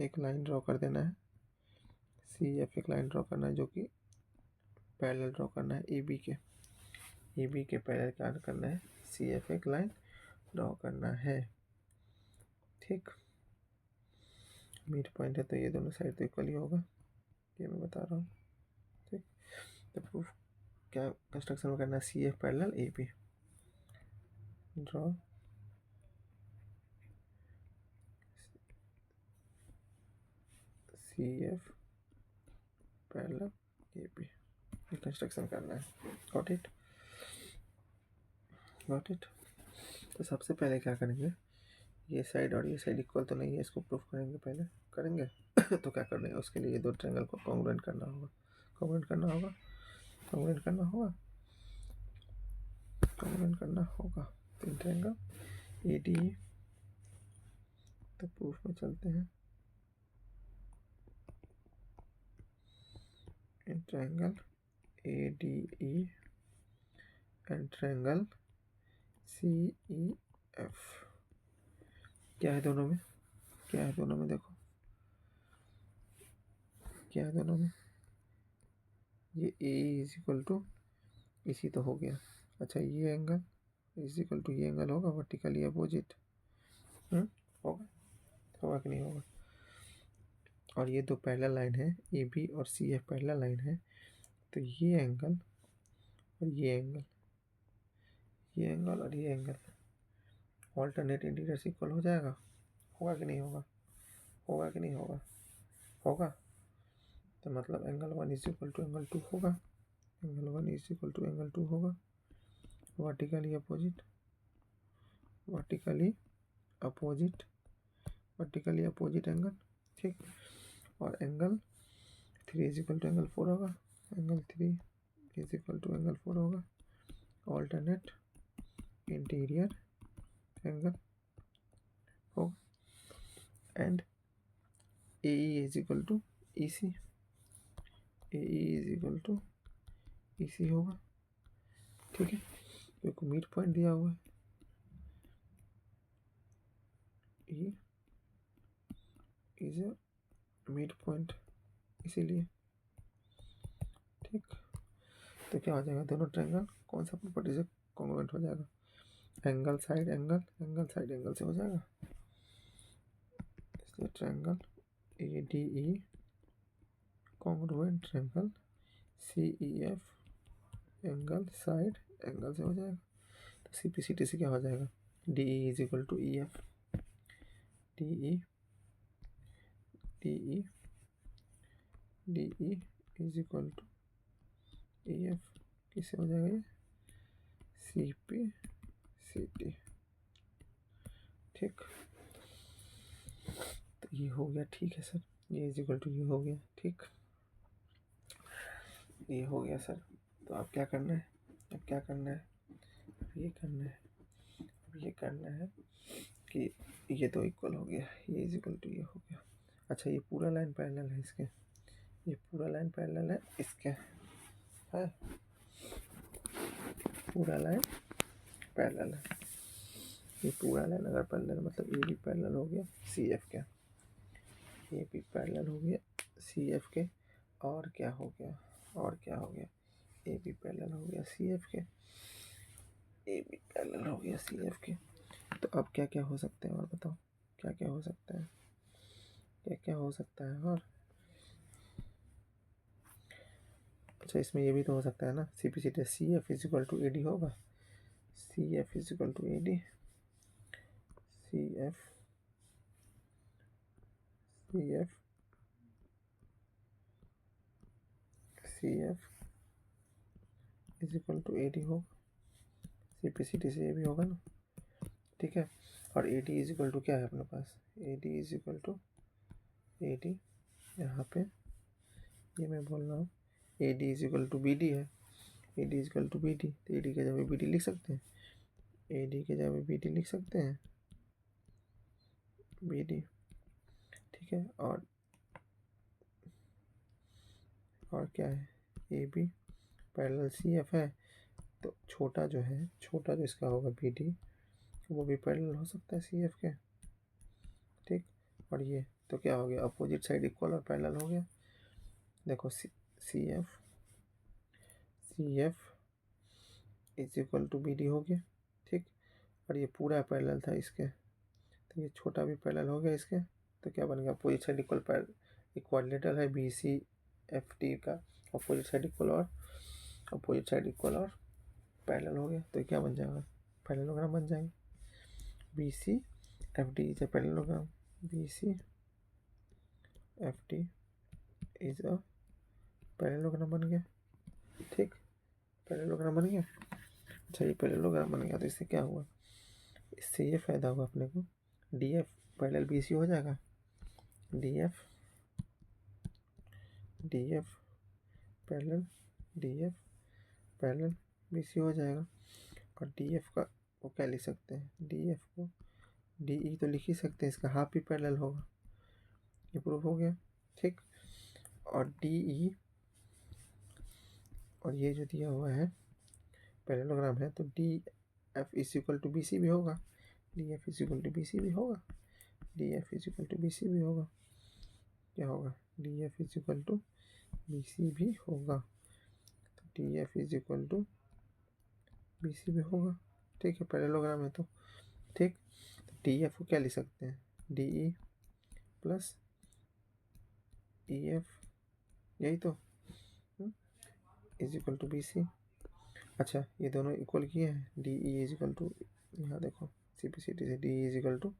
एक लाइन ड्रॉ कर देना है, सी एफ एक लाइन ड्रॉ करना है जो कि पैरेलल ड्रॉ करना है ए बी के, ए बी के पैरेलल क्या करना है, सी एफ एक लाइन ड्रॉ करना है। ठीक, मिड पॉइंट है तो ये दोनों साइड तो इक्वल ही होगा, ये मैं बता रहा हूँ। ठीक, तो प्रूफ क्या कंस्ट्रक्शन में करना है, C F parallel A B, draw C F parallel A B, construction करना है। Got it, got it. तो सबसे पहले क्या करेंगे, ये साइड और ये साइड इक्वल तो नहीं है, इसको प्रूफ करेंगे, पहले करेंगे तो क्या करना है, उसके लिए दो ट्रायंगल को कॉन्ग्रुएंट करना होगा, कॉन्ग्रुएंट करना होगा, कॉन्ग्रुएंट करना होगा, कॉन्ग्रुएंट करना होगा। तो ट्रायंगल ए डी, तो प्रूफ में चलते हैं, triangle A D E and triangle C E F, क्या है दोनों में, क्या है दोनों में, देखो क्या है दोनों में, ये ए इज इक्वल टू इसी तो हो गया, अच्छा ये एंगल इज इक्वल टू ये एंगल होगा वर्टिकली अपोजिट, होगा, होगा कि नहीं होगा, और ये दो पैरेलल लाइन है ए बी और सी एफ पैरेलल लाइन है, तो ये एंगल और ये एंगल, ये एंगल और ये एंगल ऑल्टरनेट इंटीरियर्स इक्वल हो जाएगा, होगा कि नहीं होगा, होगा कि नहीं होगा, होगा, तो मतलब angle one is equal to angle two होगा, angle one is equal to angle two होगा, vertically opposite, vertically opposite, vertically opposite angle. ठीक, और angle three is equal to angle four होगा, angle three is equal to angle four होगा, alternate interior angle होगा, and A is equal to E C, A is equal to E C होगा। ठीक है, क्योंकि mid point दिया हुआ है, E is a mid point, इसीलिए। ठीक, तो क्या हो जाएगा, दोनों ट्रायंगल कौन सा प्रॉपर्टी से कॉन्ग्रुएंट हो जाएगा, angle side angle, angle side angle से हो जाएगा, इसलिए triangle A D E congruent triangle C E F angle side angle से हो जाएगा। तो सी पी सी टी से क्या हो जाएगा, D E is equal to E F, D E D E is equal to E F किससे हो जाएगा ये सी पी सी टी। ठीक, तो ये हो गया। ठीक है सर, ये इज इक्वल टू ये हो गया। ठीक, ये हो गया सर। तो अब क्या करना है, अब क्या करना है, अब ये करना है, अब ये करना है कि ये तो इक्वल हो गया, ये इज इक्वल टू ये हो गया। अच्छा, ये पूरा लाइन पैरेलल है इसके, ये पूरा लाइन पैरेलल है इसके, है पूरा लाइन पैरेलल है। ये पूरा लाइन अगर पैरेलल मतलब ये भी पैरेलल हो गया सी एफ के, ये भी पैरेलल हो गया सी एफ के, और क्या हो गया, और क्या हो गया, ए भी पैरेलल हो गया सी एफ के, ए भी पैरेलल हो गया सी एफ के। तो अब क्या क्या हो सकते हैं और बताओ, क्या क्या हो सकता है, क्या क्या हो सकता है और अच्छा, इसमें ये भी तो हो सकता है ना, C P C T C F is equal to A D होगा, C F is equal to A D, C F C F C F is equal to A D होगा, सी पी सी टी से ये भी होगा ना। ठीक है, और A D is equal to क्या है अपने पास, A D is equal to A D, यहाँ पे ये मैं बोल रहा हूँ A D is equal to B D है, A D is equal to B D, तो ए डी के जगह बी डी लिख सकते हैं, ए डी के जगह बी डी लिख सकते हैं, बी डी। ठीक है, और क्या है, A B parallel C F है, तो छोटा जो है, छोटा जो इसका होगा बी डी, वो भी पैरेलल हो सकता है सी एफ के। ठीक, और ये तो क्या हो गया, अपोजिट साइड इक्वल और पैरेलल हो गया। देखो C F is equal to B D हो गया। ठीक, और ये पूरा पैरेलल था इसके, तो ये छोटा भी पैरेलल हो गया इसके, तो क्या बन गया, अपोजिट साइड इक्वल, इक्वालेटरल है बी सी एफ टी का, अपोजिट साइड इक्वल और अपोजिट साइड इक्वल और पैरेलल हो गया, तो क्या बन जाएगा, पैरेललोग्राम बन जाएंगे, B C F D is a parallelogram, B C F T is a parallelogram बन गया। ठीक, पैरेललोग्राम बन गया। अच्छा, ये पैरेललोग्राम बन गया, तो इससे क्या हुआ, इससे ये फायदा हुआ अपने को, D F parallel B C हो जाएगा, D F parallel D F parallel B C हो जाएगा। और डी एफ का वो क्या लिख सकते हैं, डी एफ को डी ई तो लिख ही सकते हैं, इसका हाफ ही पैरेलल होगा, ये प्रूफ हो गया। ठीक, और डी ई और ये जो दिया हुआ है पैरेललोग्राम है, तो D F is equal to B C भी होगा, D F is equal to B C भी होगा, D F is equal to B C भी होगा, क्या होगा, D F is equal to B C भी होगा, तो D F is equal to B C भी होगा। ठीक है, पैरेललोग्राम है तो। ठीक, तो डी एफ को क्या लिख सकते हैं, D E plus E F, यही तो, is equal to B C. अच्छा, ये दोनों इक्वल किए हैं, D E is equal to, यहाँ देखो सी पी सी टी से D is equal to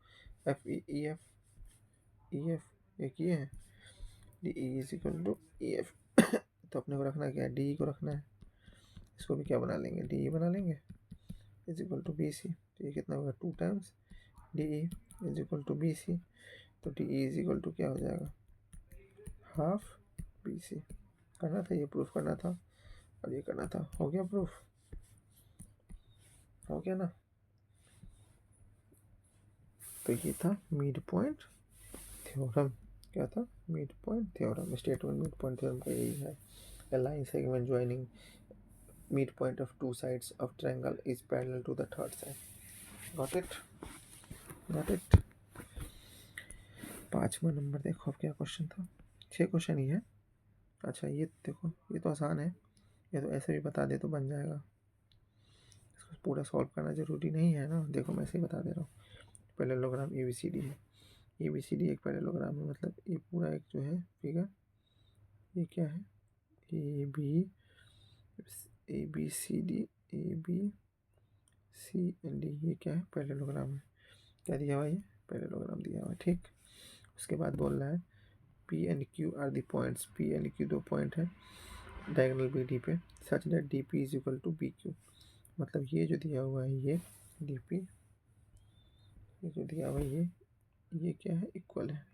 F E F, ये किए हैं, D E is equal to E F. तो अपने को रखना क्या है, डी ई को रखना है, इसको भी क्या बना लेंगे, डी ई बना लेंगे, is equal to B C. तो ये कितना होगा, 2 times D E is equal to B C, तो D E is equal to क्या हो जाएगा, हाफ बी सी। करना था, ये प्रूफ करना था और ये करना था, हो गया प्रूफ, हो गया ना। तो ये था मिड पॉइंट थ्योरम, क्या था, mid point theorem, statement mid point theorem का यही है, a line segment joining midpoint of 2 sides of triangle is parallel to the third side. Got it? 5वां नंबर देखो, अब क्या क्वेश्चन था, 6 क्वेश्चन ही है। अच्छा, ये देखो, ये तो आसान है, ये तो ऐसे भी बता दे तो बन जाएगा, इसको पूरा सॉल्व करना जरूरी नहीं है ना। देखो, मैं ऐसे ही बता दे रहा हूँ, parallelogram A B C D है, ए बी सी डी एक पैरेललोग्राम है, मतलब ये पूरा एक जो है फिगर, ये क्या है, A B C D, A B C and D, ये क्या है, पैरेललोग्राम है। क्या दिया हुआ है, ये पैरेललोग्राम दिया हुआ है। ठीक, उसके बाद बोल रहा है P and Q are the points, P and Q 2 point है डायगोनल बी डी पे, such that D P is equal to B Q. मतलब ये जो दिया हुआ है ये डी पी, ये जो दिया हुआ है ये क्या है, इक्वल है,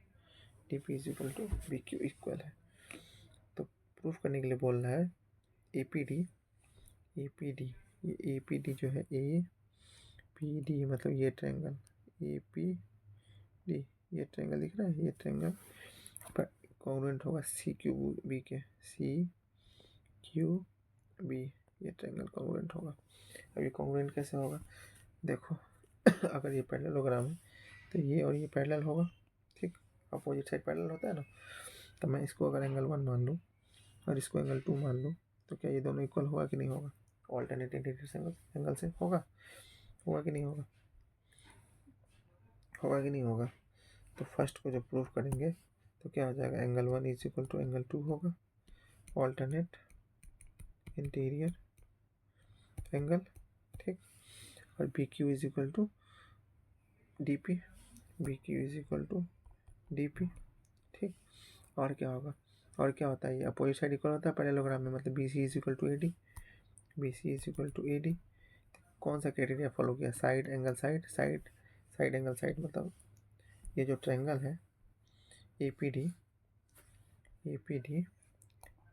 D P is equal to B Q equal है। तो प्रूफ करने के लिए बोल रहा है A P D, A P D, ये ए पी डी जो है ए पी डी मतलब ये ट्रायंगल ए पी डी, ये ट्रायंगल दिख रहा है, ये ट्रायंगल पर कॉन्ग्रुएंट होगा सी क्यू बी के, सी क्यू बी, ये ट्रायंगल कॉन्ग्रुएंट होगा। अब ये कॉन्ग्रुएंट कैसे होगा, देखो अगर ये पैरेललोग्राम है तो ये और ये पैरेलल होगा, ठीक, अपोजिट साइड पैरेलल होता है ना। तो मैं इसको अगर एंगल 1 मान लूँ और इसको एंगल 2 मान लूँ तो क्या ये दोनों इक्वल होगा कि नहीं होगा, ऑल्टरनेट एंगल से होगा, होगा कि नहीं होगा, होगा कि नहीं होगा। तो फर्स्ट को जब प्रूफ करेंगे तो क्या हो जाएगा, angle 1 is equal to angle 2 होगा, ऑल्टरनेट इंटीरियर एंगल, ठीक, और B Q is equal to D P, B Q is equal to D P, ठीक। और क्या होगा, और क्या होता है, ये अपोजिट साइड इक्वल होता है पैरेललोग्राम में, मतलब B C is equal to A D, B C is equal to A D. कौन सा क्राइटेरिया फॉलो किया, side angle side, side side angle side, मतलब ये जो ट्रायंगल है A P D, A P D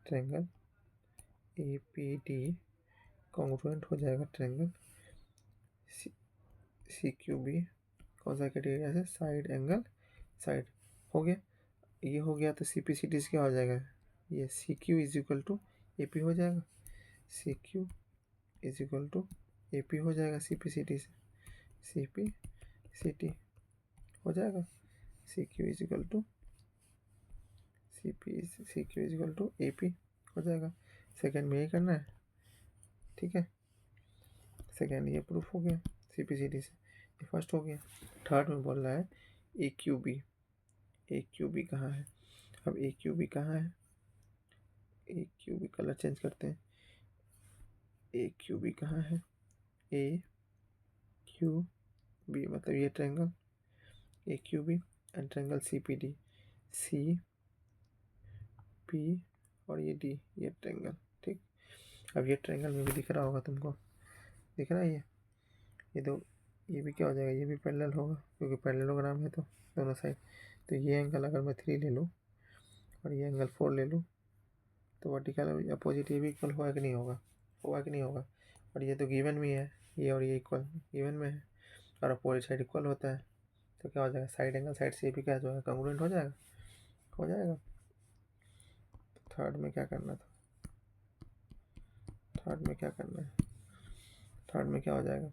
triangle A P D congruent हो जाएगा triangle C Q B, कौन सा क्राइटेरिया से, साइड एंगल साइड, हो गया, ये हो गया। तो सी पी सी टी से क्या हो जाएगा, ये C Q is equal to A P हो जाएगा, C Q is equal to A P हो जाएगा, सी पी सी टी से सी पी सी टी हो जाएगा, C Q is equal to C Q is equal to A P हो जाएगा। Second में यही करना है, ठीक है, सेकेंड ये प्रूफ हो गया सी पी सी टी से, ये फर्स्ट हो गया। थर्ड में बोल रहा है ए क्यू बी, ए क्यू बी कहाँ है, अब ए क्यू बी कहाँ है, ए क्यू बी कलर चेंज करते हैं, ए क्यू बी कहाँ है, ए क्यू बी मतलब ये triangle A Q B and triangle C P D, C P और ये डी, ये ट्रायंगल, ठीक। अब ये ट्रायंगल में भी दिख रहा होगा तुमको, दिख रहा है ये दो, ये भी क्या हो जाएगा, ये भी पैरेलल होगा क्योंकि पैरेललोग्राम है तो दोनों साइड। तो ये एंगल अगर मैं 3 ले लूँ और ये एंगल 4 ले लूँ तो वर्टिकल अपोजिट ये भी इक्वल होगा कि नहीं होगा, होगा कि नहीं होगा। और ये तो गिवन में है, ये और ये इक्वल गिवन में है और अपोजिट साइड इक्वल होता है, तो क्या हो जाएगा, साइड एंगल साइड से ये भी क्या हो जाएगा, कॉन्ग्रुएंट हो जाएगा, हो जाएगा। तो थर्ड में क्या करना था, थर्ड में क्या करना है, थर्ड में क्या हो जाएगा,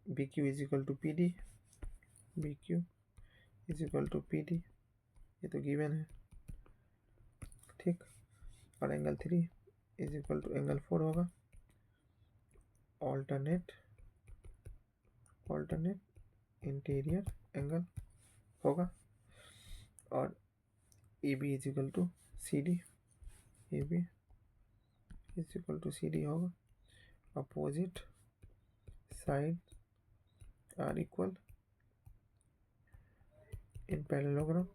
B Q is equal to P D, B Q is equal to P D, ये तो गिवन है, ठीक। और angle 3 is equal to angle 4 होगा, ऑल्टरनेट इंटीरियर एंगल होगा। और A B is equal to C D, A B is equal to C D होगा, opposite side are equal in parallelogram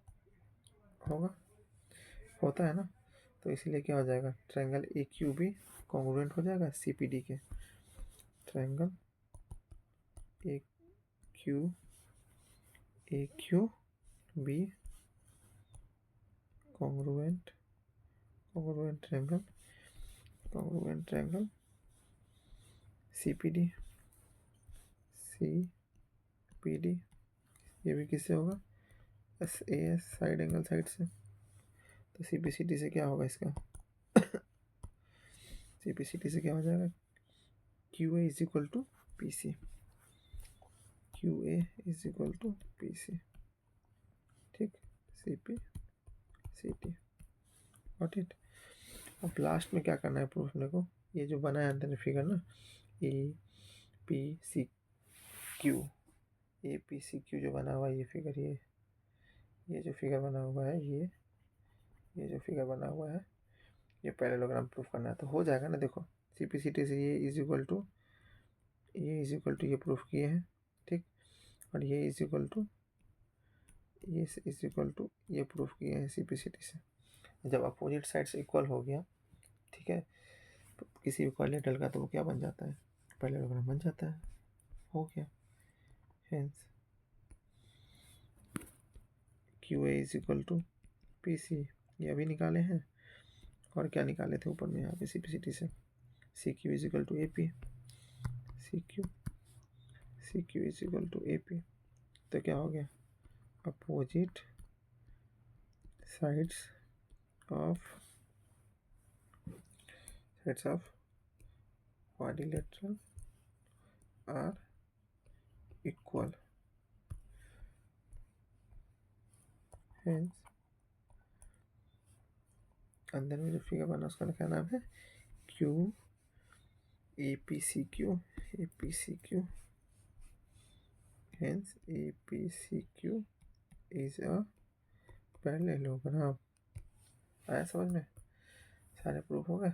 होगा, होता है ना। तो इसीलिए क्या हो जाएगा, triangle A Q B congruent हो जाएगा सी पी डी के, triangle A Q B congruent triangle C P D ये भी किससे होगा, S A S side angle side से। तो सी पी सी टी से क्या होगा इसका सी पी सी टी से क्या हो जाएगा, Q A is equal to P C, Q A is equal to P C, ठीक, C P C T, got it. अब लास्ट में क्या करना है प्रूफ अपने को, ये जो बना है अंदर फिगर ना, A P C Q, A P C Q जो बना हुआ है ये फिगर, ये जो फिगर बना हुआ है ये जो फिगर बना हुआ है ये पैरेललोग्राम प्रूफ करना है तो हो जाएगा ना। देखो सी पी सी टी से ये इज इक्वल टू ये प्रूफ किए हैं, ठीक, और ये इज इक्वल टू ये इज इक्वल टू, ये प्रूफ किया है सिंप्लिसिटी से। जब अपोजिट साइड से इक्वल हो गया, ठीक है, तो किसी भी क्वाड्रेटल का तो वो क्या बन जाता है, पैरेललोग्राम बन जाता है। हो गया। Hence Q A is equal to P C, ये अभी निकाले हैं। और क्या निकाले थे ऊपर में यहाँ पे सिंप्लिसिटी से, C Q is equal to A P, C Q is equal to A P. तो क्या हो गया, opposite sides of quadrilateral are equal, hence अंदर में जो फिगर बना उसका क्या नाम है, Q A P C Q, A P C Q, hence A P C Q is a parallelogram. आया समझ में, सारे प्रूफ हो गए,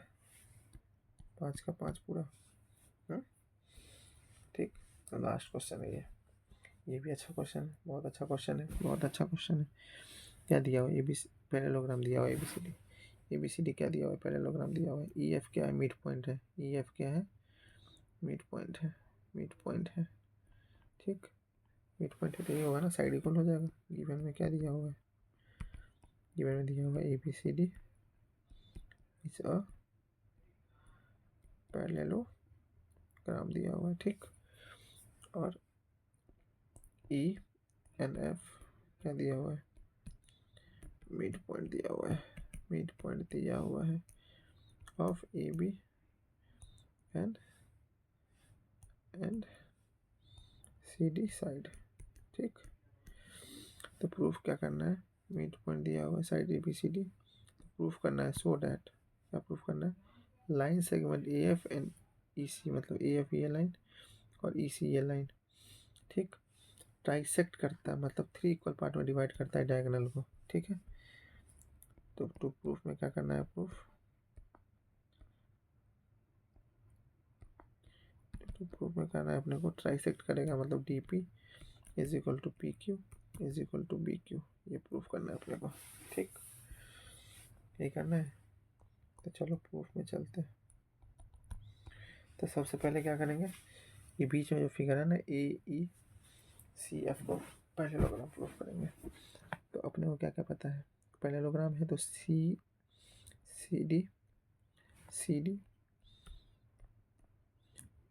5 का 5 पूरा। ठीक, तो लास्ट क्वेश्चन है ये भी अच्छा क्वेश्चन है, बहुत अच्छा क्वेश्चन है, बहुत अच्छा क्वेश्चन है। क्या दिया हुआ, ए बी पैरेललोग्राम दिया हुआ है, ए बी सी डी क्या दिया हुआ है, पैरेललोग्राम दिया हुआ है। ई एफ क्या है, मिड पॉइंट है, ई एफ क्या है, मिड पॉइंट है, मिड पॉइंट है। ठीक, मिड पॉइंट है तो ये होगा ना, साइड इक्वल हो जाएगा। गिवन में क्या दिया हुआ है, गिवन में दिया हुआ है A B C D is a parallelogram दिया हुआ है। ठीक, और ई एन एफ क्या दिया हुआ है, मिड पॉइंट दिया हुआ है, मिड पॉइंट दिया हुआ है of A B and C D side. ठीक, तो प्रूफ क्या करना है, मिड पॉइंट दिया हुआ है side A B C D, proof करना है सो डैट, क्या प्रूफ करना है, line segment A F and E C, मतलब ए एफ ये लाइन और ई सी ये लाइन, ठीक, ट्राइसेक्ट करता है, मतलब 3 इक्वल पार्ट में डिवाइड करता है डायगोनल को। ठीक है, तो टू प्रूफ में क्या करना है, प्रूफ में करना है अपने को, ट्राइसेक्ट करेगा, मतलब D P is equal to P Q is equal to B Q, ये प्रूफ करना है अपने को। ठीक, यही करना है, तो चलो प्रूफ में चलते हैं। तो सबसे पहले क्या करेंगे, ये बीच में जो फिगर है ना ए ई सी एफ को पैरेललोग्राम प्रूफ करेंगे। तो अपने को क्या क्या पता है, पैरेललोग्राम है तो C D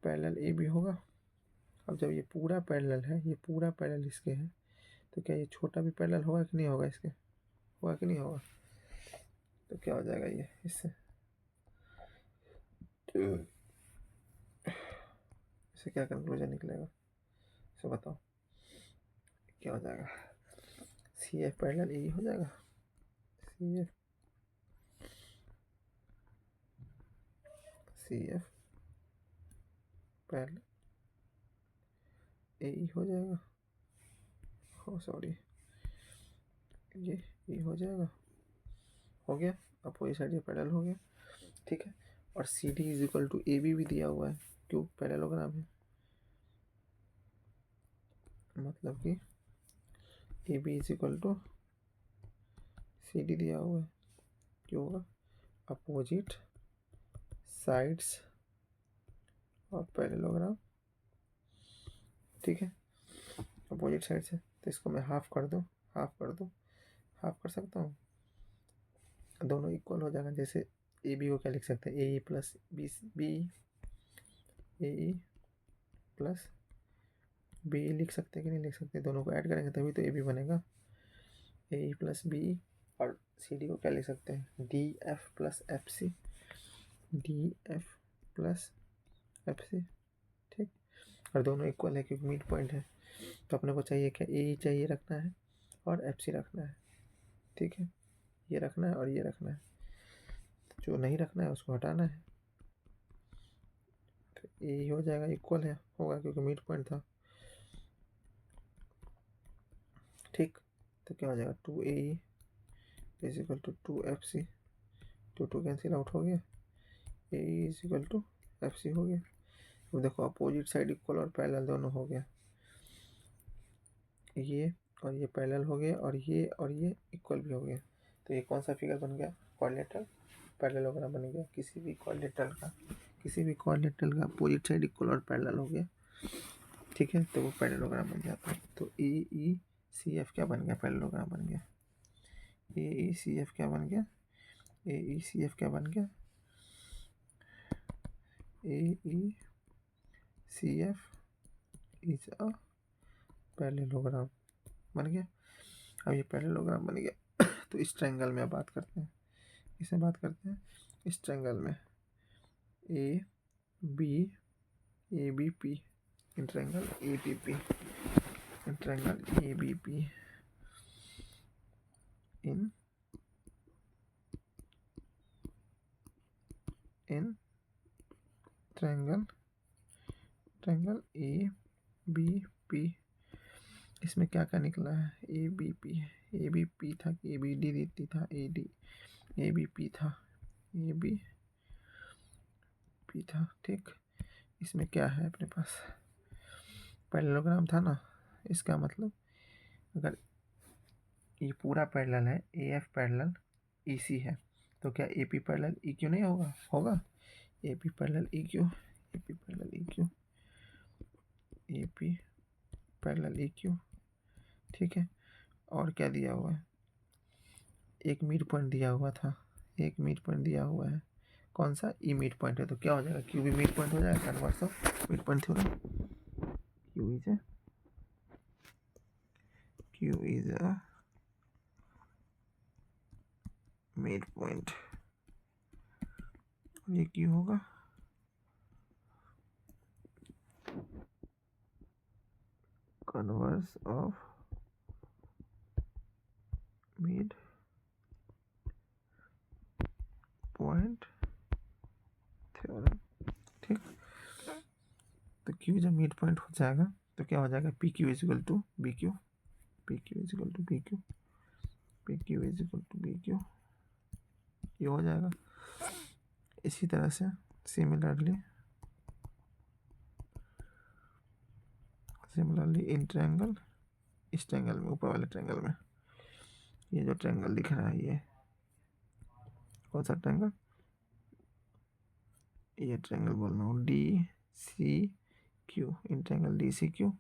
parallel A B होगा। अब जब ये पूरा पैरेलल है, ये पूरा पैरेलल इसके है, तो क्या ये छोटा भी पैरेलल होगा कि नहीं होगा, इसके होगा कि नहीं होगा, तो क्या हो जाएगा ये इससे, इससे क्या कंक्लूजन निकलेगा, इसे बताओ क्या हो जाएगा, सी एफ पैरेलल ए हो जाएगा, सी एफ पैरेलल ए हो जाएगा, हो सॉरी ये हो जाएगा, हो गया, अपोजिट साइड ये पैरेलल हो गया। ठीक है, और C D is equal to A B भी दिया हुआ है, क्यों, पैरेललोग्राम है, मतलब कि A B is equal to C D दिया हुआ है, क्यों होगा, अपोजिट साइड्स ऑफ पैरेललोग्राम। ठीक है, अपोजिट साइड से, तो इसको मैं हाफ कर दूँ, हाफ कर सकता हूँ, दोनों इक्वल हो जाएगा। जैसे ए बी को क्या लिख सकते हैं, ए ई प्लस बी ए ई प्लस बी लिख सकते हैं कि नहीं लिख सकते, दोनों को ऐड करेंगे तभी तो ए बी बनेगा, ए ई प्लस बी। और सी डी को क्या लिख सकते हैं, D F plus F C, D F plus F C. ठीक, और दोनों इक्वल है क्योंकि मिड पॉइंट है, तो अपने को चाहिए क्या, ए ई चाहिए रखना है और एफ सी रखना है। ठीक है, ये रखना है और ये रखना है, जो नहीं रखना है उसको हटाना है, तो ए हो जाएगा, इक्वल है होगा क्योंकि मिड पॉइंट था। ठीक, तो क्या हो जाएगा, 2AE is equal to 2FC, 2 cancel out हो गया, AE is equal to FC हो गया। अब देखो अपोजिट साइड इक्वल और पैरेलल दोनों हो गया, ये और ये पैरेलल हो गया और ये इक्वल भी हो गया। तो ये कौन सा फिगर बन गया? क्वाड्रिलेटरल पैरेललोग्राम बन गया। किसी भी क्वाड्रिलेटरल का अपोजिट साइड इक्वल और पैरेलल हो गया, ठीक है, तो वो पैरेललोग्राम बन जाता है। तो AECF क्या बन गया? पैरेललोग्राम बन गया। AECF क्या बन गया? AECF क्या बन गया? AECF इज अ पैरेललोग्राम बन गया। अब ये पैरेललोग्राम बन गया तो इस ट्रायंगल में अब बात करते हैं, इसे बात करते हैं इस ट्रायंगल में ABP in triangle ABP in triangle ABP in triangle ABP। इसमें क्या क्या निकला है? ABP था कि ABD देती था, ABP था, ठीक। इसमें क्या है अपने पास? पैरेललोग्राम था ना, इसका मतलब अगर ये पूरा पैरेलल है, AF पैरेलल EC है, तो क्या AP पैरेलल EQ नहीं होगा? होगा। AP पैरेलल EQ, ठीक है। और क्या दिया हुआ है? एक मिड पॉइंट दिया हुआ था, एक मिड पॉइंट दिया हुआ है। कौन सा? ई मिड पॉइंट है, तो क्या हो जाएगा? क्यू भी मिड पॉइंट हो जाएगा। Converse of mid point theorem, Q is a mid point. ये क्यू होगा converse of mid point theorem, ठीक। तो क्यू जब मिड पॉइंट हो जाएगा तो क्या हो जाएगा? P Q is equal to B Q, ये हो जाएगा। इसी तरह से सिमिलरली इन ट्रायंगल, इस ट्रायंगल में, ऊपर वाले ट्रायंगल में, ये जो ट्रायंगल दिख रहा है, ये कौन सा ट्रायंगल? ये ट्रायंगल बोल रहा हूँ, DCQ in triangle DCQ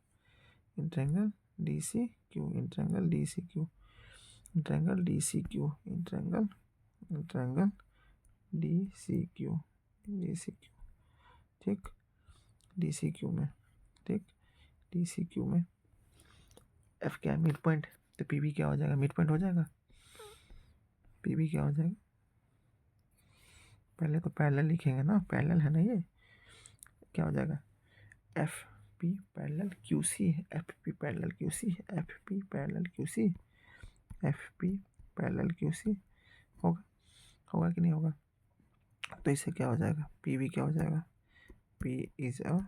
in triangle DCQ in triangle DCQ in triangle DCQ in triangle DCQ, ठीक। DCQ में, ठीक, DCQ में F क्या है? Mid point. तो PB क्या हो जाएगा? मिड पॉइंट हो जाएगा। PB क्या हो जाएगा? पहले तो पैरेलल लिखेंगे ना, पैरेलल है ना ये, क्या हो जाएगा? FP parallel QC, FP parallel QC, FP parallel QC, FP parallel QC होगा कि नहीं होगा? तो इससे क्या हो जाएगा? PB क्या हो जाएगा? P is a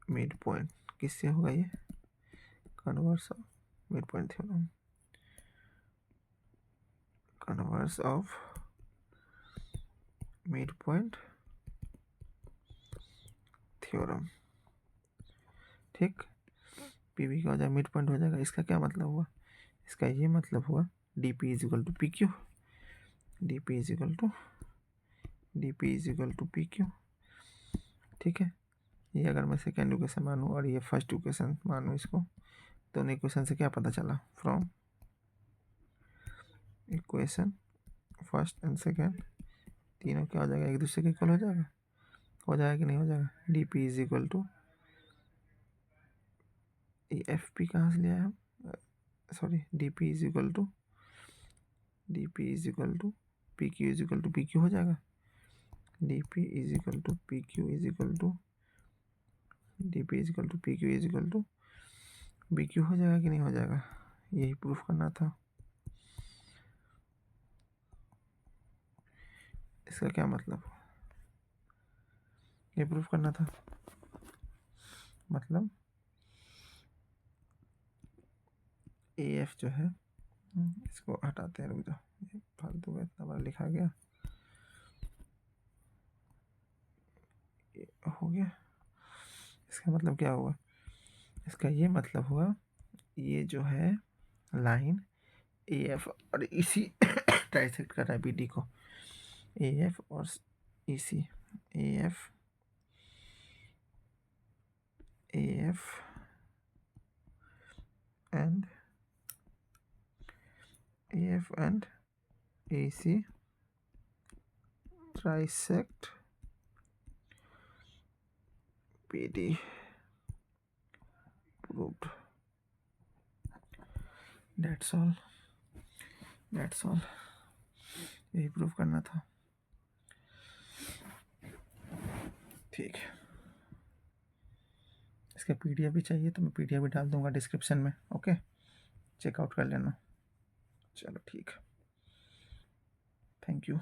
mid point. किससे होगा ये? Converse of mid point theorem, converse of mid point theorem, ठीक। PB क्या हो जाएगा? मिड पॉइंट हो जाएगा। इसका क्या मतलब हुआ? इसका ये मतलब हुआ DP is equal to PQ, DP is equal to PQ, ठीक है। ये अगर मैं सेकेंड इक्वेशन मानूँ और ये फर्स्ट इक्वेशन मानूँ इसको, दोनों इक्वेशन से क्या पता चला? From equation first and second, तीनों क्या हो जाएगा? एक दूसरे के इक्वल हो जाएगा। हो जाएगा कि नहीं हो जाएगा? DP is equal to, FP कहाँ से लिया है हम? Sorry, DP is equal to PQ is equal to PQ हो जाएगा। DP is equal to PQ is equal to DP is equal to PQ is equal to BQ हो जाएगा कि नहीं हो जाएगा? यही प्रूफ करना था। इसका क्या मतलब? ये प्रूफ करना था, मतलब AF जो है, इसको हटाते हैं, रुक जाओ, ये फालतू का इतना बार लिखा गया, ये हो गया। इसका मतलब क्या हुआ? इसका ये मतलब हुआ ये जो है लाइन ए एफ और इसी ट्राइसेक्ट कर रहा है बी डी को, ए एफ और E C, A F and A C trisect B D proved. That's all यही प्रूव करना था। ठीक है, इसका पीडीएफ भी चाहिए तो मैं पीडीएफ भी डाल दूंगा डिस्क्रिप्शन में। ओके, चेकआउट कर लेना। चलो ठीक, थैंक यू।